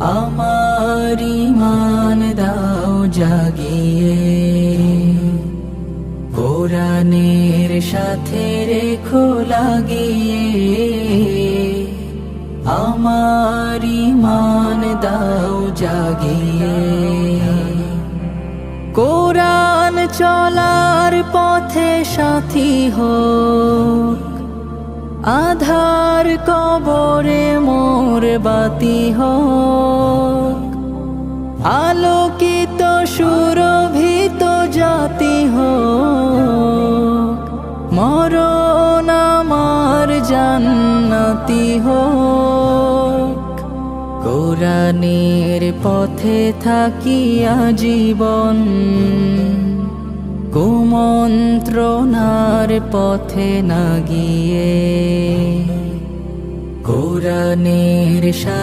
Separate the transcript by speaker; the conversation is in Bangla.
Speaker 1: আমার ঈমান দাও জাগিয়ে, কোরআনের সাথে রেখো লাগিয়ে। আমার ঈমান দাও জাগিয়ে, কোরআন চলার পথে সাথী হোক, আধার কবরে মোর বাতি হোক। আলোকিত সুরভিত জাতি হোক, মরণ আমার জান্নাতি হোক। কোরআনের পথে থাকিয়া জীবন, কুমন্ত্রণার পথে না গিয়ে, কোরআনের সাথে